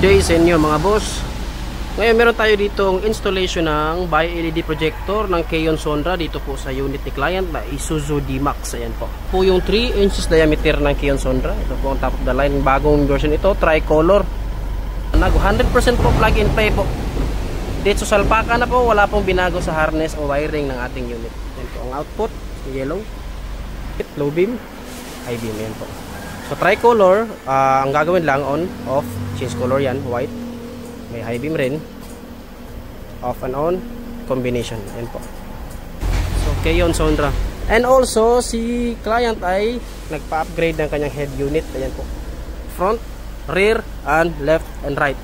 Day sa inyo mga boss. Ngayon meron tayo ditong installation ng Bi-LED projector ng Keyon Sonra dito po sa unit ni client na Isuzu D-Max. Ayan po. Po yung 3 inches diameter ng Keyon Sonra. Ito po ang top of the line. Bagong version ito, tricolor. 100% po plug and play po. Dito sa salpaka na po, wala pong binago sa harness o wiring ng ating unit. Ayan po ang output, yellow, low beam, high beam. Ayan po. So tricolor, ang gagawin lang on, off, change color yan, white. May high beam rin, off and on, combination. Ayan po. So Keyon Sonra. And also, si client ay nagpa-upgrade ng kanyang head unit. Ayan po. Front, rear, and left and right.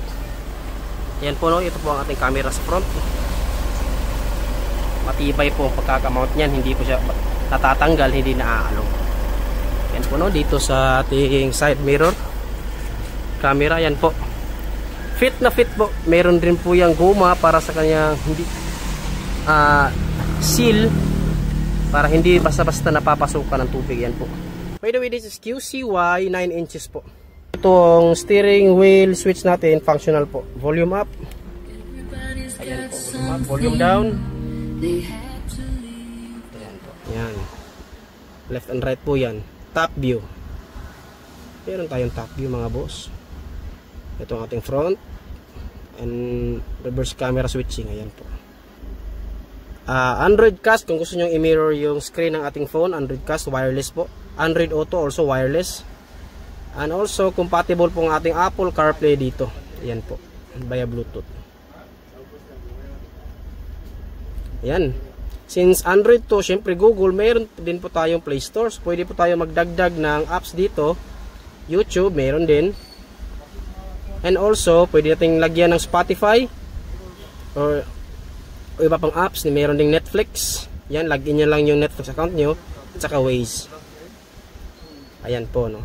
Ayan po, no? Ito po ang ating camera sa front. Matibay po ang pagkakamount niyan. Hindi po siya natatanggal, hindi naaalog. Yan po, no, dito sa ating side mirror camera. Yan po, fit na fit po. Meron din po yung guma para sa kanyang hindi seal, para hindi basta-basta napapasukan ng tubig. Yan po. By the way, this is QCY 9 inches po. Itong steering wheel switch natin functional po. Volume up, ayan po, volume up, volume down. Ayan po, yan, left and right po yan. Top view, meron tayong top view mga boss. Ito ang ating front and reverse camera switching. Ayan po. Android cast, kung gusto nyo i-mirror yung screen ng ating phone, Android cast, wireless po. Android Auto also wireless. And also compatible po ang ating Apple CarPlay dito. Ayan po, via Bluetooth. Ayan. Since Android to, syempre Google, mayroon din po tayong Play Stores. Pwede po tayo magdagdag ng apps dito. YouTube, mayroon din. And also, pwede nating lagyan ng Spotify or iba pang apps. Mayroon ding Netflix. Yan, lagyan nyo lang yung Netflix account nyo at saka Waze. Ayan po, no.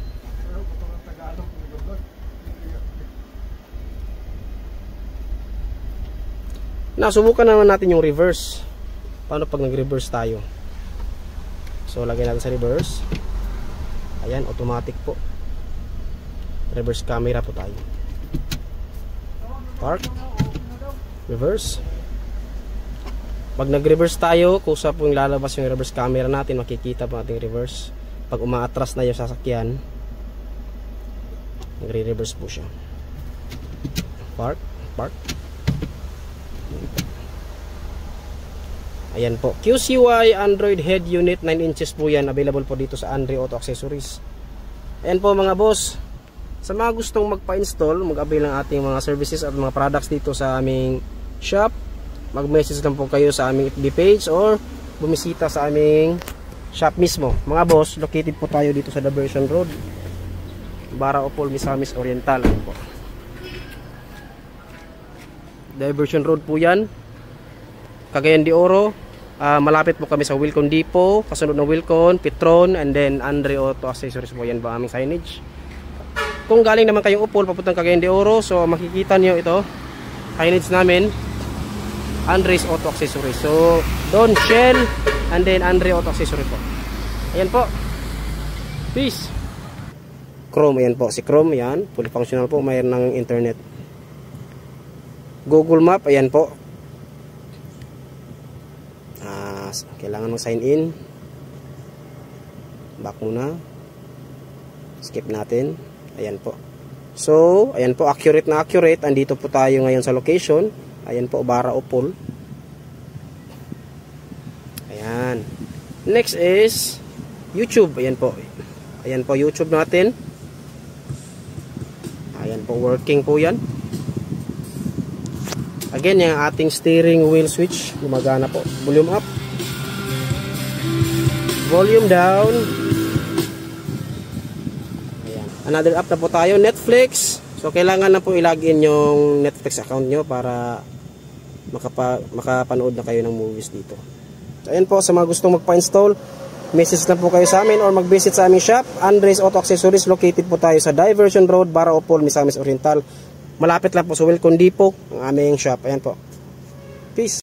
Now, subukan naman natin yung reverse. Paano pag nag-reverse tayo? So, lagay natin sa reverse. Ayan, automatic po. Reverse camera po tayo. Park. Reverse. Pag nag-reverse tayo, kusa po yung lalabas yung reverse camera natin, makikita po natin reverse. Pag umaatras na yung sasakyan, nagre-reverse po siya. Park. Park. Ayan po, QCY Android head unit 9 inches po yan. Available po dito sa Andre Auto Accessories. Ayan po mga boss, sa mga gustong magpa-install, mag-avail ng ating mga services at mga products dito sa aming shop, mag-message lang po kayo sa aming FB page or bumisita sa aming shop mismo. Mga boss, located po tayo dito sa Diversion Road, Baraopol, Misamis Oriental. Ayan po, Diversion Road po yan, Cagayan de Oro. Malapit po kami sa Wilcon Depot, kasunod ng Wilcon, Petron, and then Andre Auto Accessories po. Yan ba aming signage. Kung galing naman kayong Upol papuntang Cagayan de Oro, so makikita nyo ito, signage namin, Andre's Auto Accessories. So Don Shell and then Andre Auto Accessories po. Ayan po, peace. Chrome, ayan po, si Chrome, yan, fully functional po, mayroon ng internet. Google Map, ayan po. Kailangan mong sign in. Back muna. Skip natin. Ayan po. So, ayan po, accurate na accurate. Andito po tayo ngayon sa location. Ayan po, Baraopol. Ayan. Next is YouTube. Ayan po. Ayan po, YouTube natin. Ayan po, working po yan. Again, yung ating steering wheel switch, gumagana po. Volume up. Volume down. Ayan. Another app na po tayo, Netflix. So, kailangan na po i-login yung Netflix account nyo para makapanood na kayo ng movies dito. So, ayan po, sa mga gustong magpa-install, message na po kayo sa amin or mag-visit sa aming shop, Andre's Auto Accessories. Located po tayo sa Diversion Road, Baraopol, Misamis Oriental. Malapit lang po sa Wilcon Depot, ang aming shop. Ayan po. Peace.